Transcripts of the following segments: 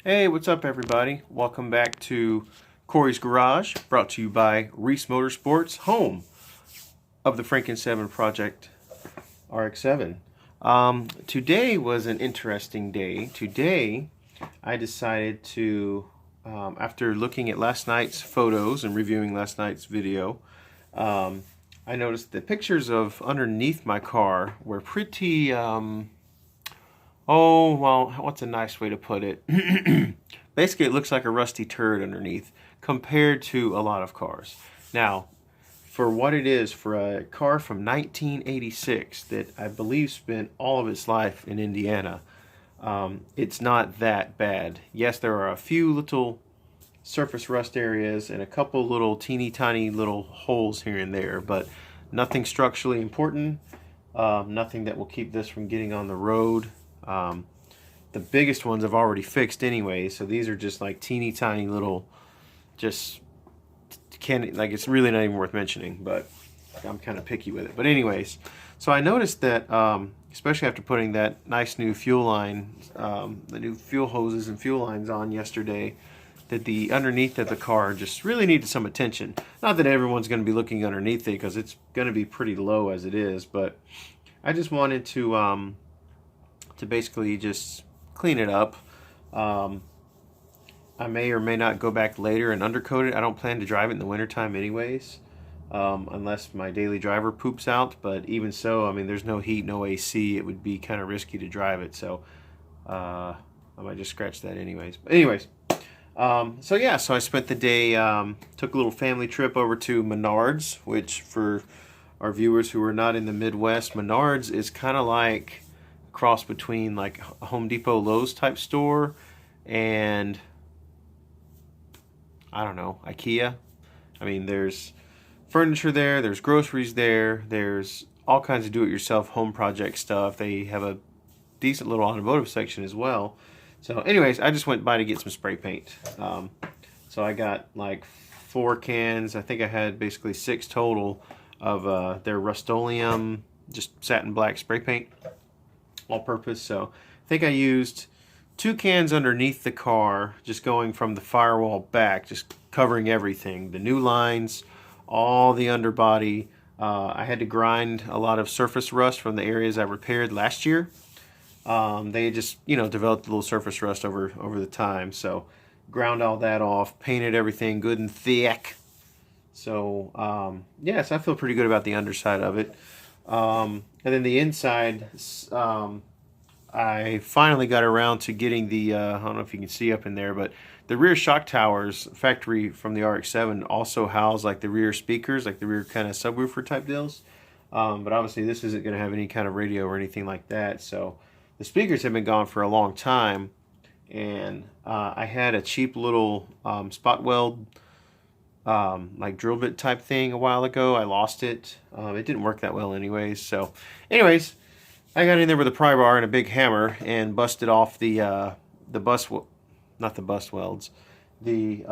Hey, what's up everybody? Welcome back to Corey's Garage, brought to you by Reese Motorsports, home of the Franken-7 Project RX-7. Today was an interesting day. Today, I decided to, after looking at last night's photos and reviewing last night's video, I noticed the pictures of underneath my car were pretty, oh, well, what's a nice way to put it? Basically, it looks like a rusty turd underneath compared to a lot of cars. Now, for what it is, for a car from 1986 that I believe spent all of its life in Indiana, it's not that bad. Yes, there are a few little surface rust areas and a couple little teeny tiny little holes here and there, but nothing structurally important, nothing that will keep this from getting on the road. The biggest ones I've already fixed anyway, so these are just like teeny tiny little, just can't, like, it's really not even worth mentioning, but I'm kind of picky with it. But anyways, so I noticed that, especially after putting that nice new fuel line, the new fuel hoses and fuel lines on yesterday, that the underneath of the car just really needed some attention. Not that everyone's going to be looking underneath it, because it's going to be pretty low as it is, but I just wanted to basically just clean it up. I may or may not go back later and undercoat it. I don't plan to drive it in the wintertime anyways, unless my daily driver poops out. But even so, I mean, there's no heat, no AC. It would be kind of risky to drive it, so I might just scratch that anyways. But anyways, so yeah, so I spent the day, took a little family trip over to Menards, which for our viewers who are not in the Midwest, Menards is kind of like cross between like a Home Depot, Lowe's type store and, I don't know, IKEA. I mean, there's furniture there, there's groceries there, there's all kinds of do-it-yourself home project stuff. They have a decent little automotive section as well. So anyways, I just went by to get some spray paint. So I got like 4 cans. I think I had basically 6 total of their Rust-Oleum, just satin black spray paint, all purpose. So I think I used 2 cans underneath the car, just going from the firewall back, just covering everything, the new lines, all the underbody. I had to grind a lot of surface rust from the areas I repaired last year. They just, you know, developed a little surface rust over the time, so ground all that off, painted everything good and thick. So yes, I feel pretty good about the underside of it. And then the inside, I finally got around to getting the, I don't know if you can see up in there, but the rear shock towers, factory from the RX-7, also house like the rear speakers, like the rear kind of subwoofer type deals. But obviously this isn't going to have any kind of radio or anything like that, so the speakers have been gone for a long time. And I had a cheap little spot weld, like drill bit type thing a while ago. I lost it. It didn't work that well anyways. So anyways, I got in there with a pry bar and a big hammer and busted off the not the bust welds, the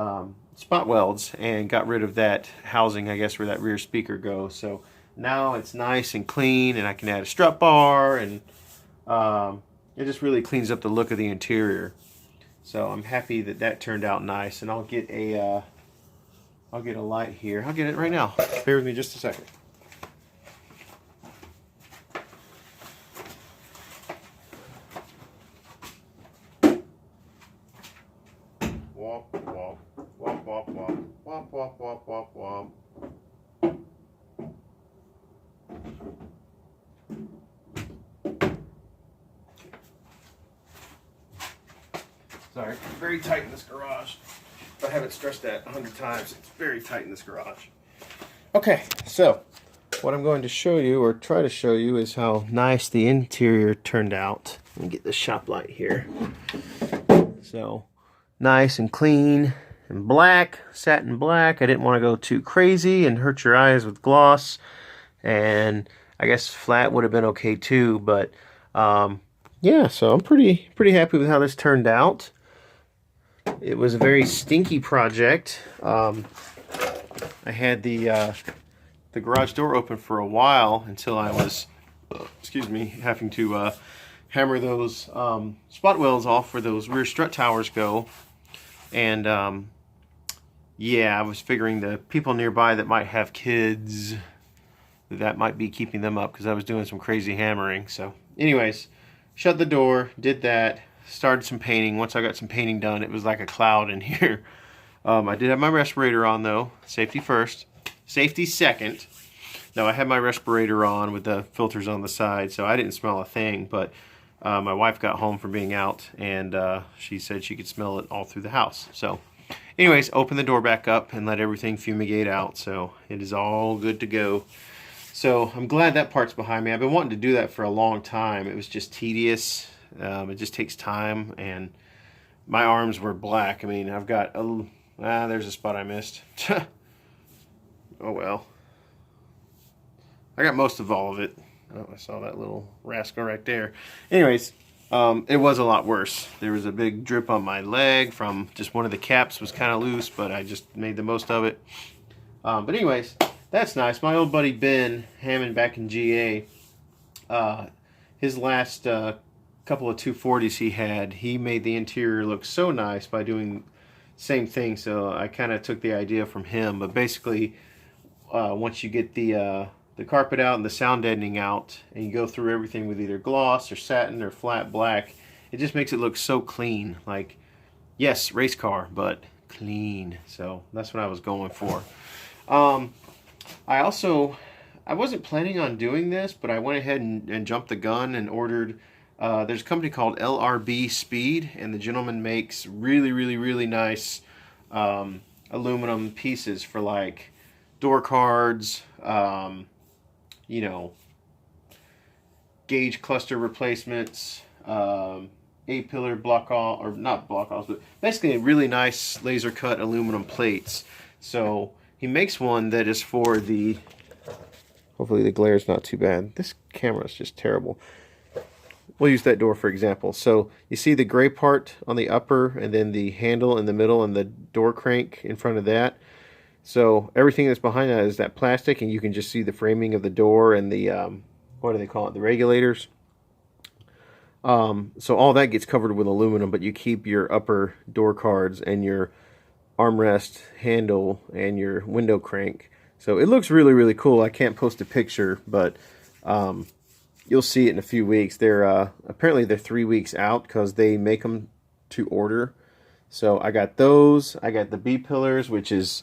spot welds, and got rid of that housing, I guess, where that rear speaker goes. So now it's nice and clean, and I can add a strut bar, and it just really cleans up the look of the interior. So I'm happy that that turned out nice, and I'll get a light here. I'll get it right now. Bear with me just a second. Wop, wop, wop, wop, wop, wop, wop, wop, wop, wop. Sorry, it's very tight in this garage. If I haven't stressed that 100 times, it's very tight in this garage. Okay, so what I'm going to show you, or try to show you, is how nice the interior turned out. Let me get the shop light here. So, nice and clean and black, satin black. I didn't want to go too crazy and hurt your eyes with gloss. And I guess flat would have been okay too, but yeah, so I'm pretty happy with how this turned out. It was a very stinky project. I had the garage door open for a while until I was, excuse me, having to hammer those spot welds off where those rear strut towers go. And yeah, I was figuring the people nearby that might have kids, that might be keeping them up, because I was doing some crazy hammering. So anyways, shut the door, did that, started some painting. Once I got some painting done, it was like a cloud in here. I did have my respirator on though. Safety first, safety second. No, I had my respirator on with the filters on the side, so I didn't smell a thing. But my wife got home from being out, and she said she could smell it all through the house. So anyways, open the door back up and let everything fumigate out. So it is all good to go. So I'm glad that part's behind me. I've been wanting to do that for a long time. It was just tedious. It just takes time, and my arms were black. I mean, I've got a... there's a spot I missed. Oh well. I got most of all of it. Oh, I saw that little rascal right there. Anyways, it was a lot worse. There was a big drip on my leg from just one of the caps was kind of loose, but I just made the most of it. But anyways, that's nice. My old buddy Ben Hammond back in GA, his last couple of 240s he made the interior look so nice by doing same thing. So I kind of took the idea from him. But basically, once you get the carpet out and the sound deadening out, and you go through everything with either gloss or satin or flat black, it just makes it look so clean. Like, yes, race car, but clean. So that's what I was going for. I wasn't planning on doing this, but I went ahead and jumped the gun and ordered, there's a company called LRB Speed, and the gentleman makes really, really, really nice aluminum pieces for like door cards, you know, gauge cluster replacements, A-pillar block off, or not block offs, but basically really nice laser cut aluminum plates. So he makes one that is for the, hopefully the glare is not too bad. This camera is just terrible. We'll use that door for example. So you see the gray part on the upper, and then the handle in the middle, and the door crank in front of that. So everything that's behind that is that plastic, and you can just see the framing of the door and the, what do they call it, the regulators. So all that gets covered with aluminum, but you keep your upper door cards and your armrest handle and your window crank. So it looks really, really cool. I can't post a picture, but you'll see it in a few weeks. They're apparently they're 3 weeks out because they make them to order. So I got those. I got the B pillars, which is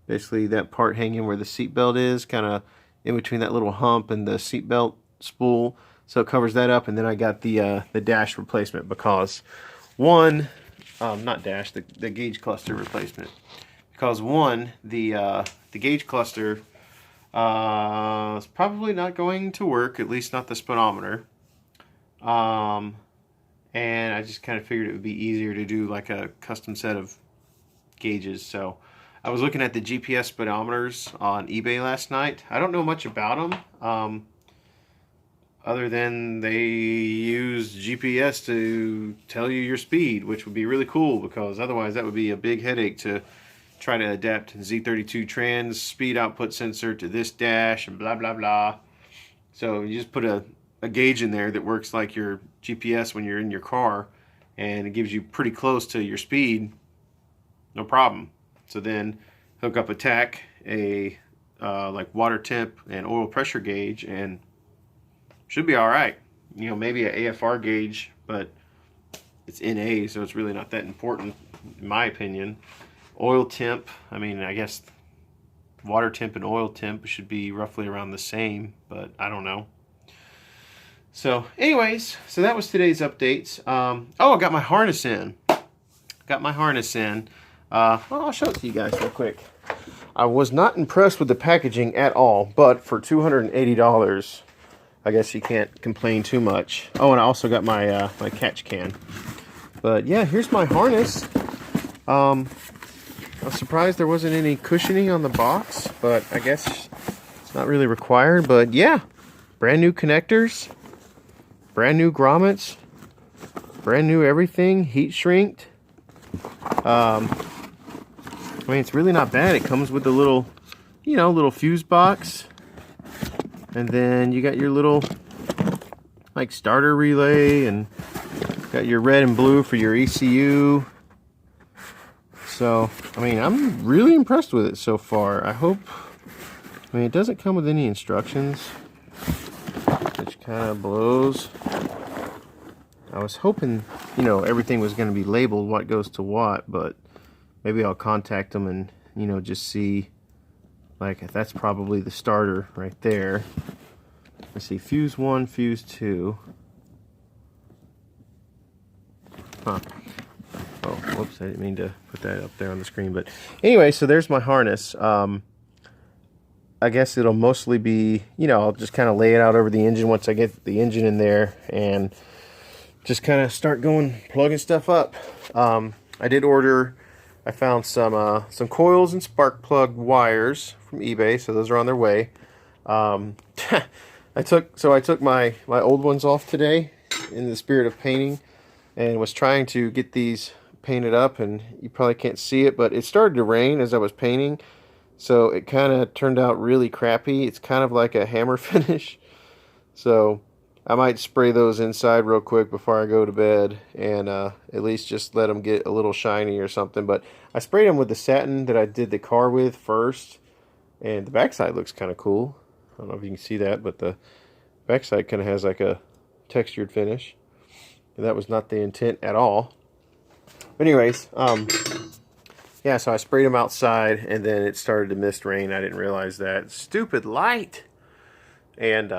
basically that part hanging where the seatbelt is, kind of in between that little hump and the seatbelt spool. So it covers that up. And then I got the dash replacement because one, not dash, the gauge cluster replacement. Because one, the gauge cluster is probably not going to work, at least not the speedometer. And I just kind of figured it would be easier to do like a custom set of gauges. So I was looking at the GPS speedometers on eBay last night. I don't know much about them, other than they use GPS to tell you your speed, which would be really cool, because otherwise that would be a big headache to try to adapt Z32 trans speed output sensor to this dash and blah blah blah. So you just put a gauge in there that works like your GPS when you're in your car, and it gives you pretty close to your speed, no problem. So then hook up a tach, a like water temp and oil pressure gauge, and should be all right. You know, maybe an AFR gauge, but it's NA, so it's really not that important in my opinion. Oil temp, I mean, I guess water temp and oil temp should be roughly around the same, but I don't know. So anyways, so that was today's updates. Oh, I got my harness in. Well, I'll show it to you guys real quick. I was not impressed with the packaging at all, but for $280, I guess you can't complain too much. Oh, and I also got my my catch can. But yeah, here's my harness. I was surprised there wasn't any cushioning on the box, but I guess it's not really required. But yeah, brand new connectors, brand new grommets, brand new everything, heat shrinked. I mean, it's really not bad. It comes with a little, you know, little fuse box. And then you got your little like starter relay, and got your red and blue for your ECU. So, I mean, I'm really impressed with it so far. I mean, it doesn't come with any instructions, which kind of blows. I was hoping, you know, everything was going to be labeled what goes to what, but maybe I'll contact them and, you know, just see, like, that's probably the starter right there. Let's see, fuse 1, fuse 2. Huh. Oh, whoops, I didn't mean to put that up there on the screen. But anyway, so there's my harness. I guess it'll mostly be, you know, I'll just kind of lay it out over the engine once I get the engine in there and just kind of start plugging stuff up. I did order, I found some coils and spark plug wires from eBay, so those are on their way. I took my old ones off today in the spirit of painting, and was trying to get these painted up, and you probably can't see it, but it started to rain as I was painting, so it kind of turned out really crappy. It's kind of like a hammer finish, so I might spray those inside real quick before I go to bed, and at least just let them get a little shiny or something. But I sprayed them with the satin that I did the car with first, and the backside looks kind of cool. I don't know if you can see that, but the backside kind of has like a textured finish. And that was not the intent at all. But anyways, yeah, so I sprayed them outside, and then it started to mist rain. I didn't realize that. Stupid light! And,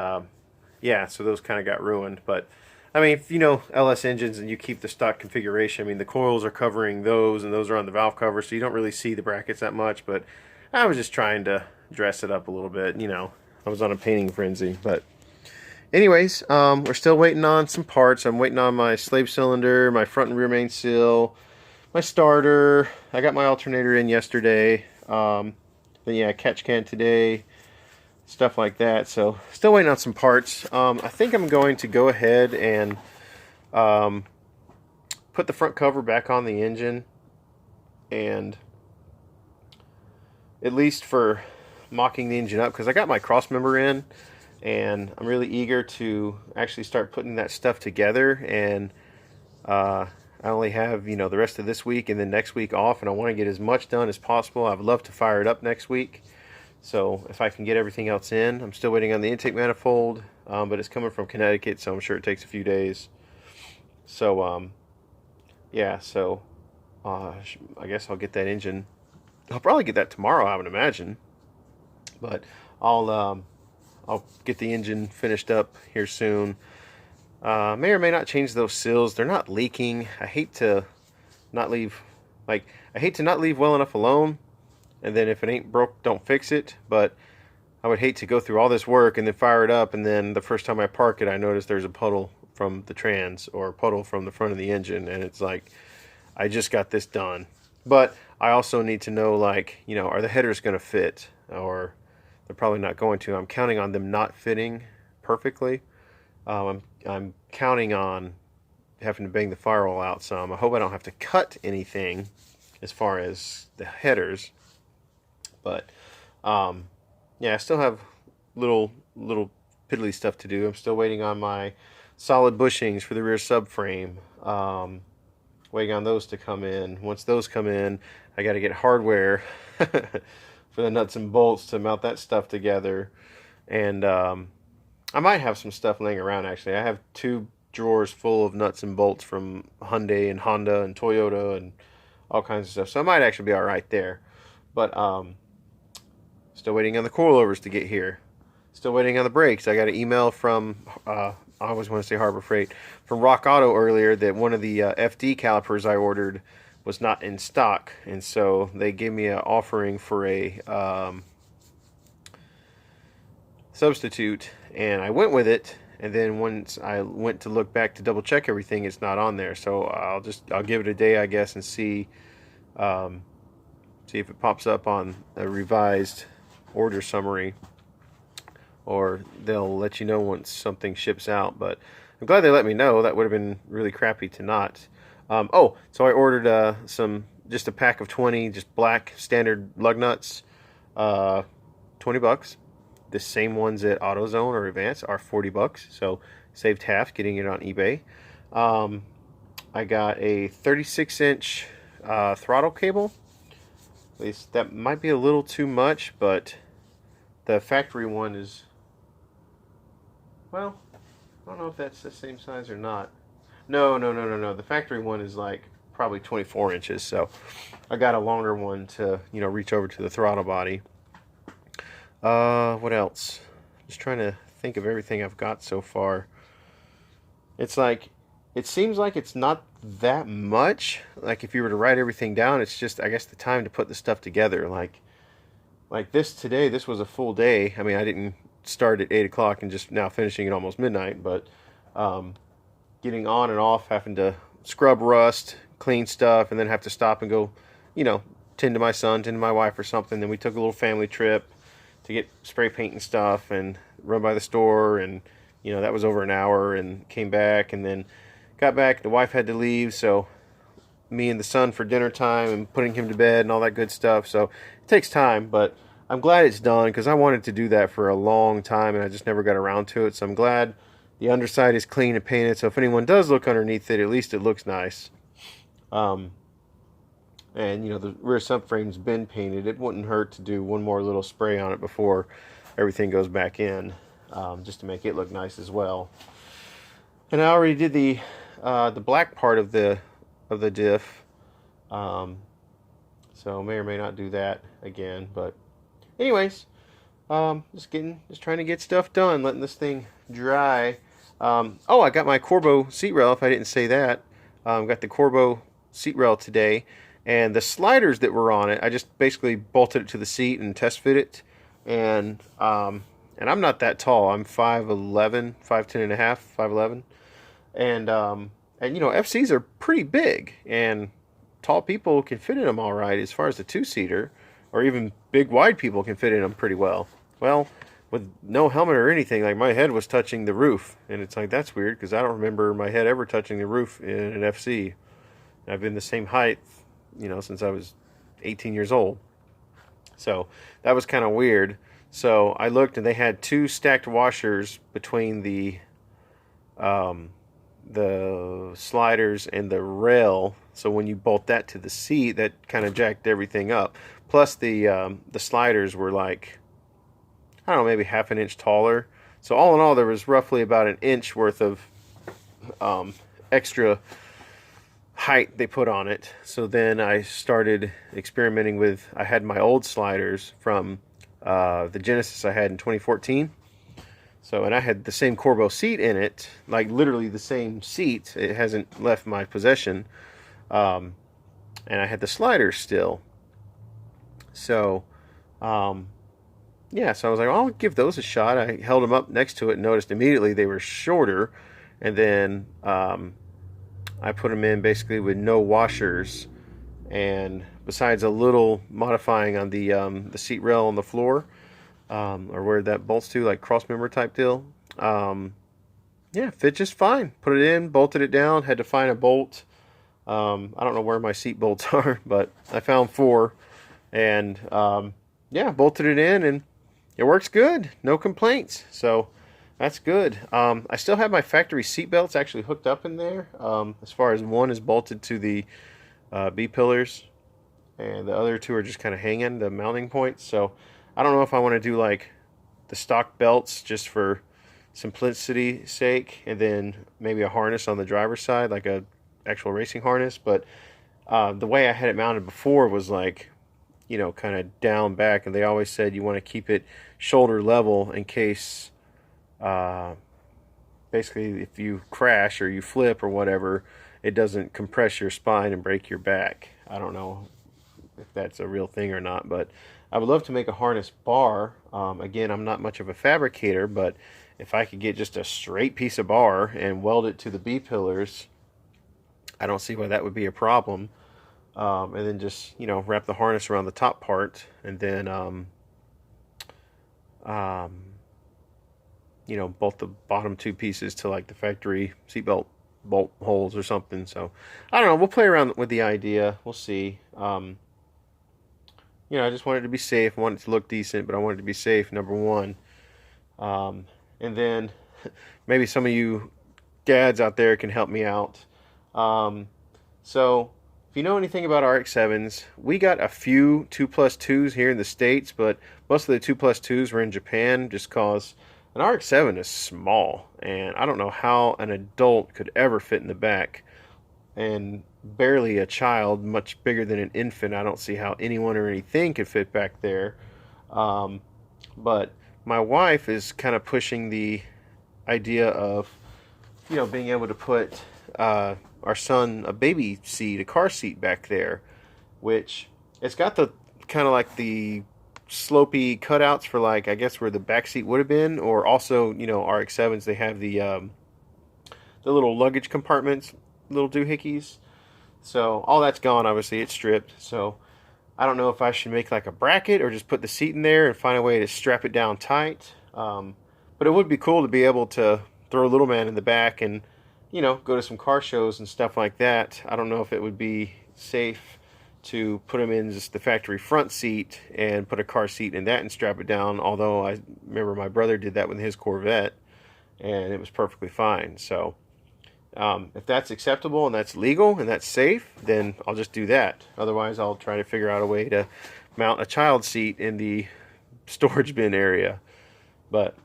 yeah, so those kind of got ruined. But, I mean, if you know LS engines and you keep the stock configuration, I mean, the coils are covering those, and those are on the valve cover, so you don't really see the brackets that much. But I was just trying to dress it up a little bit, you know. I was on a painting frenzy, but anyways, we're still waiting on some parts. I'm waiting on my slave cylinder, my front and rear main seal, my starter. I got my alternator in yesterday. Then yeah, catch can today, stuff like that. So still waiting on some parts. I think I'm going to go ahead and put the front cover back on the engine, and at least for mocking the engine up, because I got my cross member in, and I'm really eager to actually start putting that stuff together. And I only have, you know, the rest of this week and then next week off, and I want to get as much done as possible. I'd love to fire it up next week, so if I can get everything else in. I'm still waiting on the intake manifold, but it's coming from Connecticut, so I'm sure it takes a few days. So yeah, so I guess I'll get that engine. I'll probably get that tomorrow, I would imagine. But I'll get the engine finished up here soon. May or may not change those seals. They're not leaking. I hate to not leave well enough alone, and then if it ain't broke, don't fix it. But I would hate to go through all this work and then fire it up, and then the first time I park it, I notice there's a puddle from the trans or a puddle from the front of the engine, and it's like, I just got this done. But I also need to know, like, you know, are the headers going to fit? Or they're probably not going to. I'm counting on them not fitting perfectly. I'm counting on having to bang the firewall out some. I hope I don't have to cut anything as far as the headers. But yeah, I still have little piddly stuff to do. I'm still waiting on my solid bushings for the rear subframe. Waiting on those to come in. Once those come in, I got to get hardware for the nuts and bolts to mount that stuff together. And I might have some stuff laying around, actually. I have 2 drawers full of nuts and bolts from Hyundai and Honda and Toyota and all kinds of stuff. So I might actually be all right there. But still waiting on the coilovers to get here. Still waiting on the brakes. I got an email from, I always want to say Harbor Freight, from Rock Auto earlier that one of the FD calipers I ordered was not in stock, and so they gave me an offering for a substitute, and I went with it. And then once I went to look back to double check everything, it's not on there. So I'll give it a day, I guess, and see if it pops up on a revised order summary, or they'll let you know once something ships out. But I'm glad they let me know. That would have been really crappy to not. Oh, so I ordered just a pack of 20 just black standard lug nuts, $20. the same ones at AutoZone or Advance are 40 bucks, so saved half getting it on eBay. I got a 36-inch throttle cable. At least that might be a little too much, but the factory one is, well, I don't know if that's the same size or not. No. The factory one is like probably 24 inches, so I got a longer one to, you know, reach over to the throttle body. What else? Just trying to think of everything I've got so far. It's like, it seems like it's not that much. Like if you were to write everything down, it's just, I guess, the time to put the stuff together. Like this today, this was a full day. I mean, I didn't start at 8 o'clock and just now finishing at almost midnight, but getting on and off, having to scrub rust, clean stuff, and then have to stop and go, you know, tend to my son, tend to my wife or something. Then we took a little family trip to get spray paint and stuff and run by the store, and you know, that was over an hour, and came back and then got back. The wife had to leave, so me and the son for dinner time and putting him to bed and all that good stuff. So it takes time, but I'm glad it's done because I wanted to do that for a long time and I just never got around to it. So I'm glad the underside is clean and painted, so if anyone does look underneath it, at least it looks nice. And you know, the rear subframe's been painted. It wouldn't hurt to do one more little spray on it before everything goes back in, just to make it look nice as well. And I already did the black part of the diff, so may or may not do that again. But anyways, just trying to get stuff done, letting this thing dry. Oh, I got my Corbeau seat rail, if I didn't say that. Got the Corbeau seat rail today, and the sliders that were on it, I just basically bolted it to the seat and test fit it. And I'm not that tall. I'm 5'11", 5'10 and a half, 5'11", and you know, FCs are pretty big, and tall people can fit in them all right. As far as the two-seater, or even big wide people can fit in them pretty well. Well, with no helmet or anything, like my head was touching the roof, and it's like, that's weird because I don't remember my head ever touching the roof in an FC. I've been the same height, you know, since I was 18 years old. So that was kind of weird. So I looked, and they had two stacked washers between the sliders and the rail. So when you bolt that to the seat, that kind of jacked everything up. Plus the sliders were like, I don't know, maybe half an inch taller. So all in all, there was roughly about an inch worth of extra height they put on it. So then I started experimenting with, I had my old sliders from the Genesis I had in 2014. So, and I had the same Corbeau seat in it, like literally the same seat. It hasn't left my possession. And I had the sliders still. So, yeah, so I was like, I'll give those a shot. I held them up next to it and noticed immediately they were shorter. And then I put them in basically with no washers, and besides a little modifying on the seat rail on the floor, or where that bolts to, like cross member type deal, yeah, fit just fine. Put it in, bolted it down, had to find a bolt. I don't know where my seat bolts are, but I found 4, and yeah, bolted it in, and it works good. No complaints. So that's good. I still have my factory seat belts actually hooked up in there. As far as one is bolted to the B pillars, and the other 2 are just kind of hanging, the mounting points. So I don't know if I want to do like the stock belts just for simplicity's sake, and then maybe a harness on the driver's side, like a actual racing harness. But the way I had it mounted before was like, you know, kind of down back, and they always said you want to keep it shoulder level in case basically if you crash or you flip or whatever, it doesn't compress your spine and break your back. I don't know if that's a real thing or not, but I would love to make a harness bar. Again, I'm not much of a fabricator, but if I could get just a straight piece of bar and weld it to the B pillars, I don't see why that would be a problem. And then just, you know, wrap the harness around the top part, and then you know, bolt the bottom 2 pieces to like the factory seatbelt bolt holes or something. So I don't know, we'll play around with the idea, we'll see. You know, I just wanted it to be safe. I wanted it to look decent, but I wanted it to be safe, number one. And then maybe some of you dads out there can help me out. So if you know anything about RX-7s, we got a few 2+2s here in the States, but most of the 2+2s were in Japan just because an RX-7 is small, and I don't know how an adult could ever fit in the back, and barely a child, much bigger than an infant. I don't see how anyone or anything could fit back there. But my wife is kind of pushing the idea of, being able to put our son a baby seat, a car seat back there, which it's got the kind of like the slopey cutouts for, like, I guess where the back seat would have been, or also, RX-7s, they have the little luggage compartments, little doohickeys. So all that's gone, obviously it's stripped. So I don't know if I should make like a bracket or just put the seat in there and find a way to strap it down tight. But it would be cool to be able to throw little man in the back and, go to some car shows and stuff like that. I don't know if it would be safe to put him in just the factory front seat and put a car seat in that and strap it down. Although I remember my brother did that with his Corvette and it was perfectly fine. So if that's acceptable and that's legal and that's safe, then I'll just do that. Otherwise, I'll try to figure out a way to mount a child seat in the storage bin area. But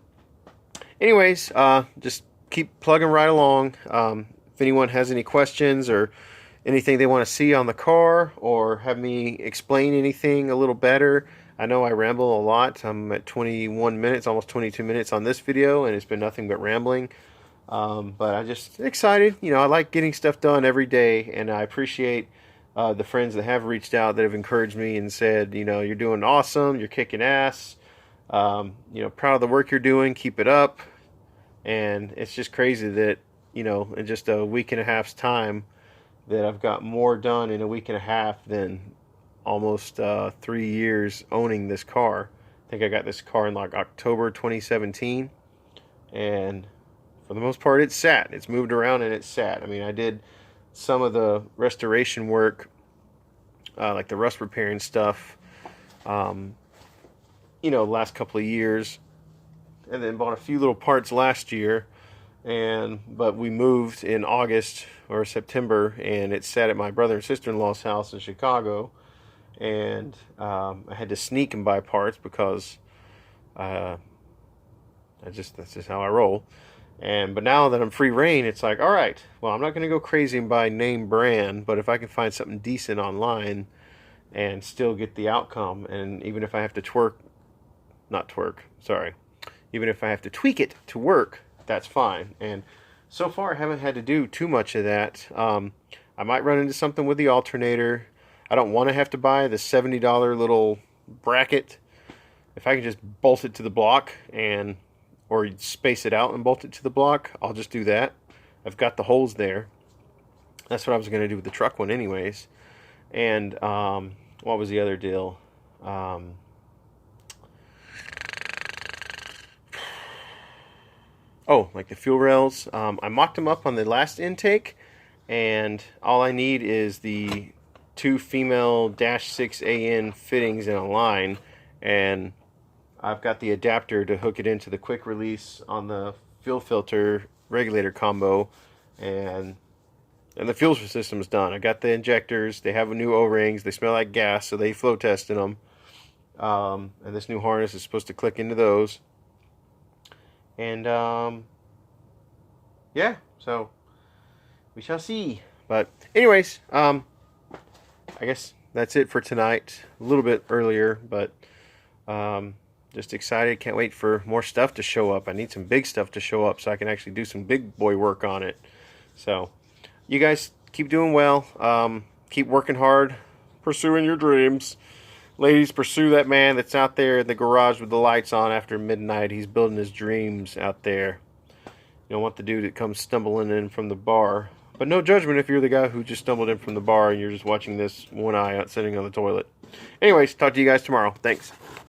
anyways, just keep plugging right along. If anyone has any questions or anything they want to see on the car, or have me explain anything a little better, I know I ramble a lot. I'm at 21 minutes, almost 22 minutes on this video, and it's been nothing but rambling. But I'm just excited. I like getting stuff done every day, and I appreciate the friends that have reached out, that have encouraged me and said, you're doing awesome, you're kicking ass, proud of the work you're doing, keep it up. And it's just crazy that, in just a week and a half's time, that I've got more done in a week and a half than almost 3 years owning this car. I think I got this car in like October 2017, and for the most part, it's sat. It's moved around and it's sat. I mean, I did some of the restoration work, like the rust repair and stuff, the last couple of years, and then bought a few little parts last year. But we moved in August or September, and it sat at my brother and sister-in-law's house in Chicago. And I had to sneak and buy parts because that's just how I roll. But now that I'm free reign, it's like, all right, well, I'm not going to go crazy and buy name brand, but if I can find something decent online and still get the outcome, and even if I have to even if I have to tweak it to work, that's fine. And so far, I haven't had to do too much of that. I might run into something with the alternator. I don't want to have to buy the $70 little bracket. If I can just bolt it to the block or space it out and bolt it to the block, I'll just do that. I've got the holes there. That's what I was going to do with the truck one anyways. And what was the other deal? Like the fuel rails. I mocked them up on the last intake, and all I need is the 2 female -6 AN fittings in a line, and I've got the adapter to hook it into the quick release on the fuel filter regulator combo, and the fuel system's done. I got the injectors. They have new O-rings. They smell like gas, so they flow tested them. And this new harness is supposed to click into those. And yeah, so we shall see. But anyways, I guess that's it for tonight. A little bit earlier, but just excited. Can't wait for more stuff to show up. I need some big stuff to show up so I can actually do some big boy work on it. So you guys keep doing well. Keep working hard, pursuing your dreams. Ladies, pursue that man that's out there in the garage with the lights on after midnight. He's building his dreams out there. You don't want the dude that comes stumbling in from the bar. But no judgment if you're the guy who just stumbled in from the bar and you're just watching this one eye out sitting on the toilet. Anyways, talk to you guys tomorrow. Thanks.